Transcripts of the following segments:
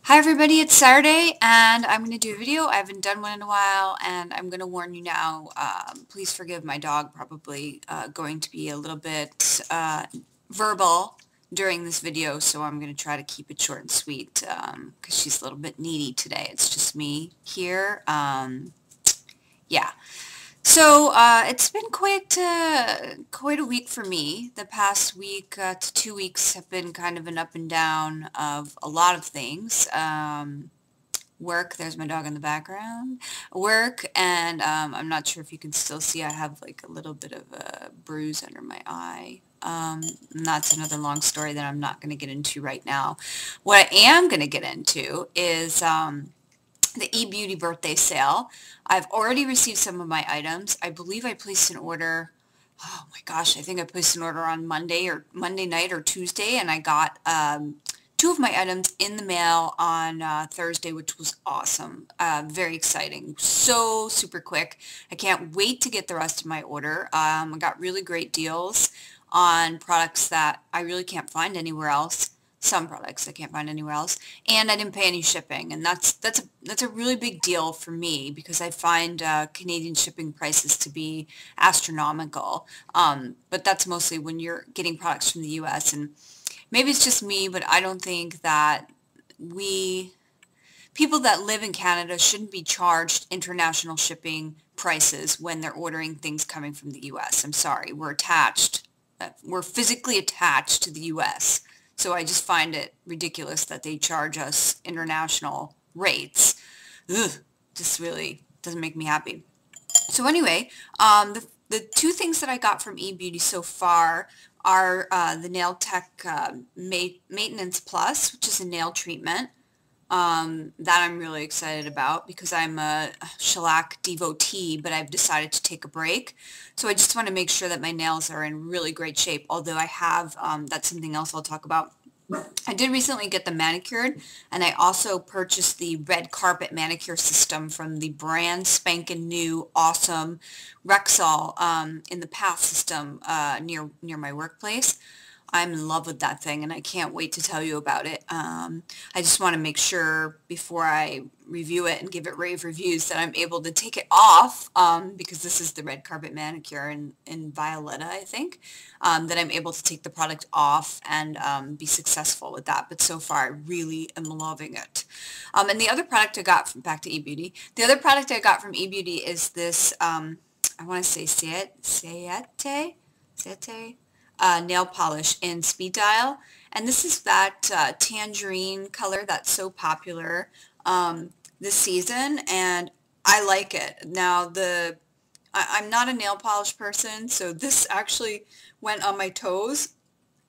Hi everybody, it's Saturday and I'm going to do a video. I haven't done one in a while and I'm going to warn you now, please forgive my dog, probably going to be a little bit verbal during this video, so I'm going to try to keep it short and sweet because she's a little bit needy today. It's just me here. Yeah. So it's been quite a week for me. The past week to 2 weeks have been kind of an up and down of a lot of things. Work, there's my dog in the background. Work, and I'm not sure if you can still see, I have like a little bit of a bruise under my eye. And that's another long story that I'm not going to get into right now. What I am going to get into is the eBeauty birthday sale. I've already received some of my items. I believe I placed an order, oh my gosh, I think I placed an order on Monday night or Tuesday, and I got two of my items in the mail on Thursday, which was awesome. Very exciting. So super quick. I can't wait to get the rest of my order. I got really great deals on products that I really can't find anywhere else. Some products I can't find anywhere else, and I didn't pay any shipping, and that's a really big deal for me because I find Canadian shipping prices to be astronomical. But that's mostly when you're getting products from the U.S. and maybe it's just me, but I don't think that people that live in Canada shouldn't be charged international shipping prices when they're ordering things coming from the U.S. I'm sorry, we're physically attached to the U.S. So I just find it ridiculous that they charge us international rates. Ugh, just really doesn't make me happy. So anyway, the two things that I got from eBeauty so far are the Nail Tech Maintenance Plus, which is a nail treatment that I'm really excited about because I'm a shellac devotee, but I've decided to take a break. So I just want to make sure that my nails are in really great shape, although I have, that's something else I'll talk about. I did recently get them manicured, and I also purchased the red carpet manicure system from the brand spanking new awesome Rexall in the Path system near my workplace. I'm in love with that thing, and I can't wait to tell you about it. I just want to make sure before I review it and give it rave reviews that I'm able to take it off, because this is the red carpet manicure in Violetta, I think, that I'm able to take the product off and be successful with that. But so far, I really am loving it. And the other product I got from, back to eBeauty, the other product I got from eBeauty is this, I want to say Siete nail polish in speed dial, and this is that tangerine color that's so popular this season, and I like it. Now I'm not a nail polish person, so this actually went on my toes,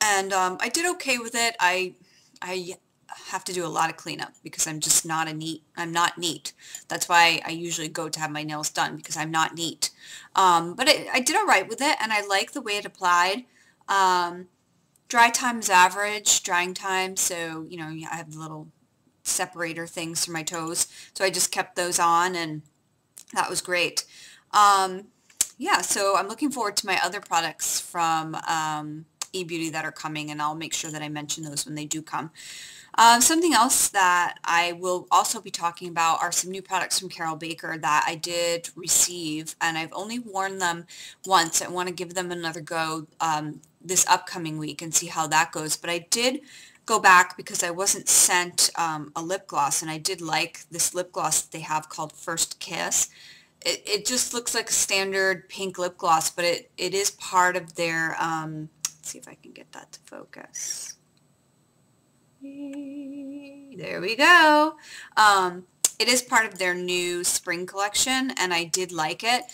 and I did okay with it. I have to do a lot of cleanup because I'm just not I'm not neat. That's why I usually go to have my nails done, because I'm not neat. But I did all right with it, and I like the way it applied. Dry time is average, drying time, so, you know, I have the little separator things for my toes, so I just kept those on, and that was great. Yeah, so I'm looking forward to my other products from eBeauty that are coming, and I'll make sure that I mention those when they do come. Something else that I will also be talking about are some new products from Carol Baker that I did receive, and I've only worn them once. I want to give them another go this upcoming week and see how that goes. But I did go back because I wasn't sent a lip gloss, and I did like this lip gloss that they have called First Kiss. It just looks like a standard pink lip gloss, but it is part of their, let's see if I can get that to focus. There we go. It is part of their new spring collection, and I did like it.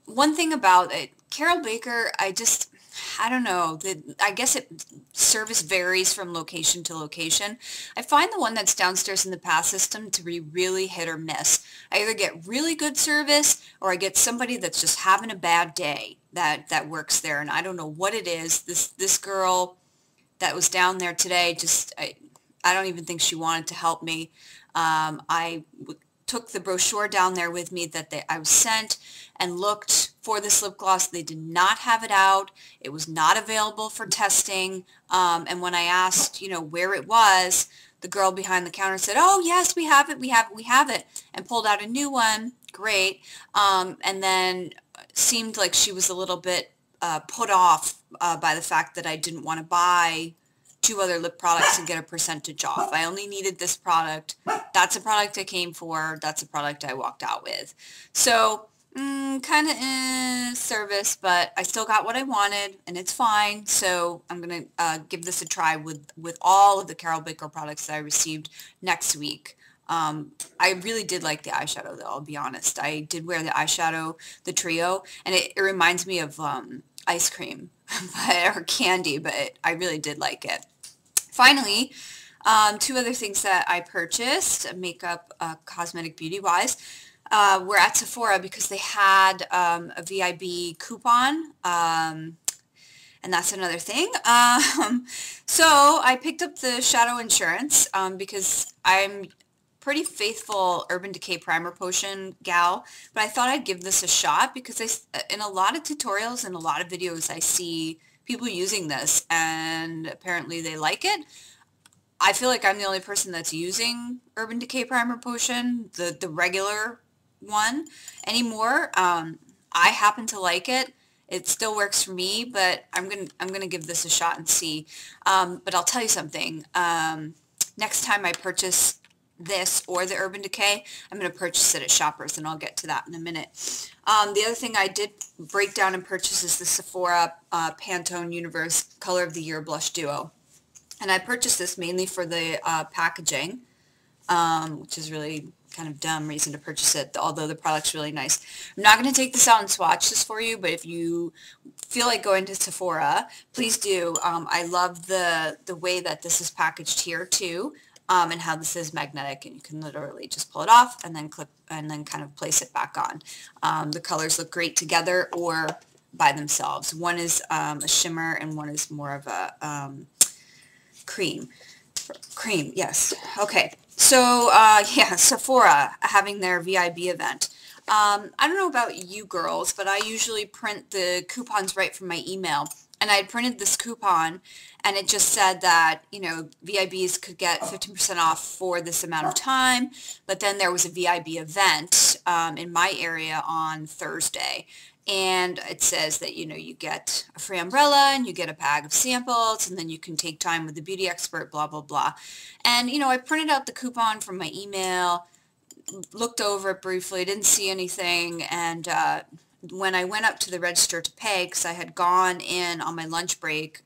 One thing about it, Carol Baker, I don't know, I guess service varies from location to location. I find the one that's downstairs in the Path system to be really hit or miss. I either get really good service or I get somebody that's just having a bad day that works there, and I don't know what it is. This girl that was down there today, I don't even think she wanted to help me. I took the brochure down there with me that I was sent and looked for this lip gloss. They did not have it out. It was not available for testing. And when I asked, you know, where it was, the girl behind the counter said, oh, yes, we have it, we have it, we have it, and pulled out a new one. Great. And then seemed like she was a little bit put off by the fact that I didn't want to buy 2 other lip products and get a percentage off. I only needed this product. That's a product I came for. That's a product I walked out with. So kind of service, but I still got what I wanted, and it's fine. So I'm going to give this a try with all of the Carol Baker products that I received next week. I really did like the eyeshadow, though, I'll be honest. I did wear the eyeshadow, the trio, and it reminds me of ice cream or candy, but I really did like it. Finally, 2 other things that I purchased, makeup, cosmetic, beauty-wise, were at Sephora because they had a V.I.B coupon, and that's another thing. So I picked up the shadow insurance because I'm pretty faithful Urban Decay primer potion gal, but I thought I'd give this a shot because in a lot of tutorials and a lot of videos I see people using this, and apparently they like it. I feel like I'm the only person that's using Urban Decay primer potion, the regular one, anymore. I happen to like it. It still works for me, but I'm gonna give this a shot and see. But I'll tell you something. Next time I purchase this or the Urban Decay, I'm going to purchase it at Shoppers, and I'll get to that in a minute. The other thing I did break down and purchase is the Sephora Pantone Universe Color of the Year Blush Duo. And I purchased this mainly for the packaging, which is really kind of dumb reason to purchase it, although the product's really nice. I'm not going to take this out and swatch this for you, but if you feel like going to Sephora, please do. I love the way that this is packaged here, too. And how this is magnetic, and you can literally just pull it off and then clip and then kind of place it back on. The colors look great together or by themselves. One is a shimmer and one is more of a cream. Cream, yes. Okay, so yeah, Sephora having their V.I.B event. I don't know about you girls, but I usually print the coupons right from my email. And I had printed this coupon, and it just said that, you know, VIBs could get 15% off for this amount of time, but then there was a VIB event in my area on Thursday. And it says that, you know, you get a free umbrella, and you get a bag of samples, and then you can take time with the beauty expert, blah, blah, blah. And, you know, I printed out the coupon from my email, looked over it briefly, didn't see anything, and when I went up to the register to pay, because I had gone in on my lunch break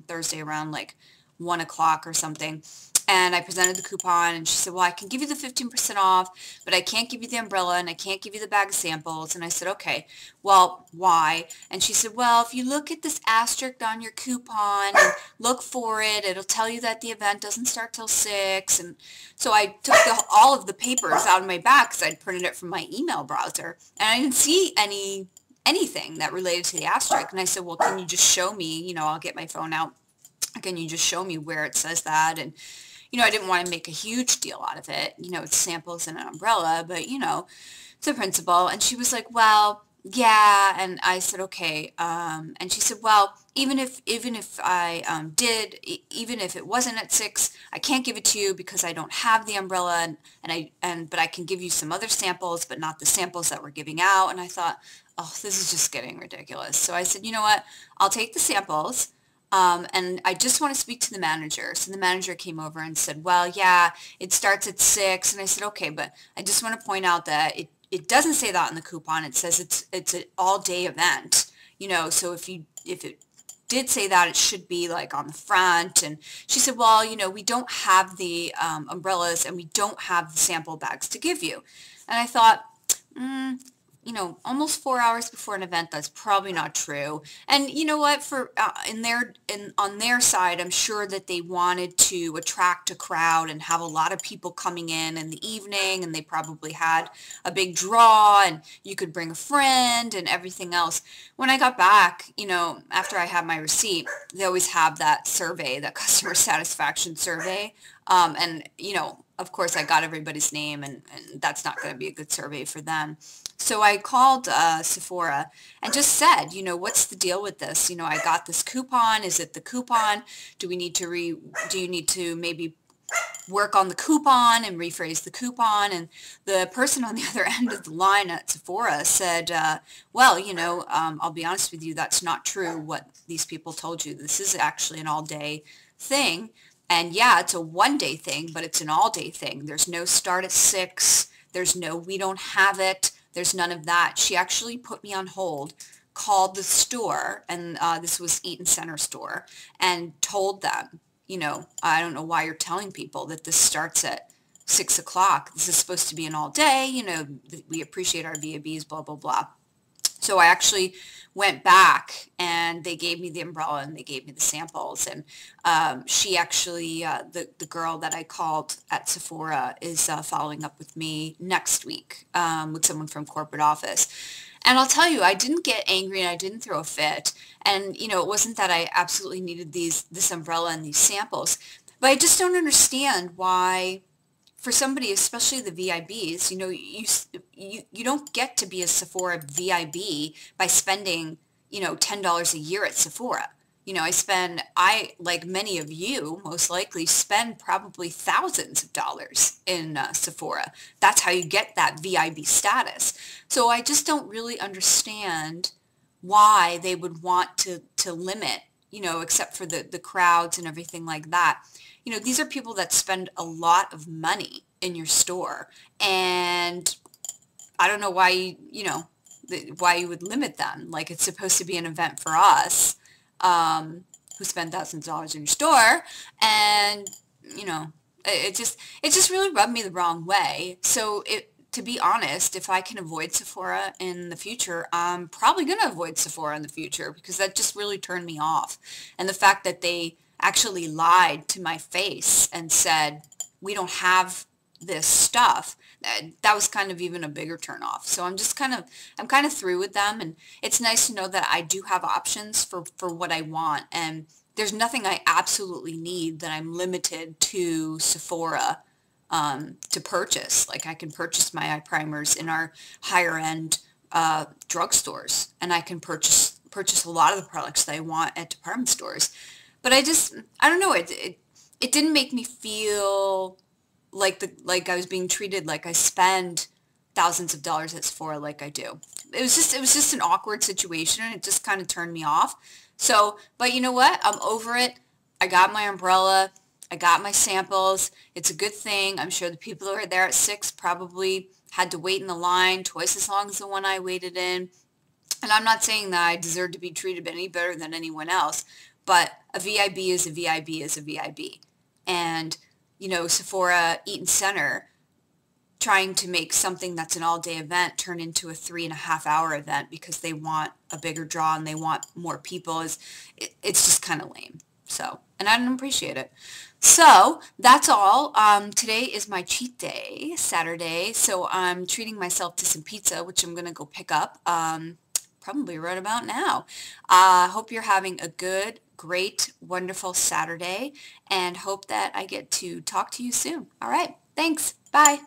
Thursday around like 1 o'clock or something, and I presented the coupon, and she said, well, I can give you the 15% off, but I can't give you the umbrella, and I can't give you the bag of samples. And I said, okay, well, why? And she said, well, if you look at this asterisk on your coupon and look for it, it'll tell you that the event doesn't start till 6. And so I took all of the papers out of my bag because I'd printed it from my email browser, and I didn't see anything that related to the asterisk. And I said, well, can you just show me, you know, I'll get my phone out. Can you just show me where it says that? And you know, I didn't want to make a huge deal out of it. You know, it's samples and an umbrella, but, you know, it's a principle. And she was like, well, yeah. And I said, okay. And she said, well, even if I did, even if it wasn't at 6, I can't give it to you because I don't have the umbrella, but I can give you some other samples, but not the samples that we're giving out. And I thought, oh, this is just getting ridiculous. So I said, you know what? I'll take the samples. And I just want to speak to the manager. So the manager came over and said, well, yeah, it starts at 6. And I said, okay, but I just want to point out that it doesn't say that in the coupon. It says it's an all-day event, you know, so if it did say that, it should be like on the front. And she said, well, you know, we don't have the umbrellas and we don't have the sample bags to give you. And I thought, you know, almost 4 hours before an event, that's probably not true. And you know what, for on their side, I'm sure that they wanted to attract a crowd and have a lot of people coming in the evening, and they probably had a big draw, and you could bring a friend and everything else. When I got back, you know, after I had my receipt, they always have that survey, that customer satisfaction survey, and you know, of course, I got everybody's name, and that's not going to be a good survey for them. So I called Sephora and just said, you know, what's the deal with this? You know, I got this coupon. Is it the coupon? Do you need to maybe work on the coupon and rephrase the coupon. And the person on the other end of the line at Sephora said, well, I'll be honest with you, that's not true what these people told you. This is actually an all-day thing. And yeah, it's a one-day thing, but it's an all-day thing. There's no start at 6. There's no we don't have it. There's none of that. She actually put me on hold, called the store, and this was Eaton Center store, and told them, I don't know why you're telling people that this starts at 6 o'clock. This is supposed to be an all day. We appreciate our V.I.Bs, blah, blah, blah. So I actually went back and they gave me the umbrella and they gave me the samples. And she actually, the girl that I called at Sephora is following up with me next week with someone from corporate office. And I'll tell you, I didn't get angry and I didn't throw a fit. And, it wasn't that I absolutely needed this umbrella and these samples. But I just don't understand why, for somebody, especially the VIBs, you don't get to be a Sephora VIB by spending, $10 a year at Sephora. Like many of you, most likely spend probably thousands of dollars in Sephora. That's how you get that VIB status. So I just don't really understand why they would want to limit, except for the crowds and everything like that. These are people that spend a lot of money in your store, and I don't know why, why you would limit them. Like, it's supposed to be an event for us, who spend thousands of dollars in your store, and, it just really rubbed me the wrong way. So to be honest, if I can avoid Sephora in the future, I'm probably going to avoid Sephora in the future, because that just really turned me off. And the fact that they actually lied to my face and said, we don't have this stuff, that was kind of even a bigger turnoff. So I'm kind of through with them, and it's nice to know that I do have options for what I want, and there's nothing I absolutely need that I'm limited to Sephora to purchase. Like, I can purchase my eye primers in our higher end drugstores, and I can purchase a lot of the products that I want at department stores. But I don't know, it didn't make me feel like I was being treated like I spend thousands of dollars at Sephora like I do. It was just an awkward situation, and it just kind of turned me off. So, but you know what? I'm over it. I got my umbrella. I got my samples. It's a good thing. I'm sure the people who were there at 6 probably had to wait in the line twice as long as the one I waited in. And I'm not saying that I deserve to be treated any better than anyone else, but a VIB is a VIB is a VIB. And, Sephora Eaton Center trying to make something that's an all-day event turn into a 3.5-hour event because they want a bigger draw and they want more people, it's just kind of lame. So, and I don't appreciate it. So that's all. Today is my cheat day, Saturday, so I'm treating myself to some pizza, which I'm going to go pick up probably right about now. Hope you're having a good, great, wonderful Saturday, and hope that I get to talk to you soon. All right. Thanks. Bye.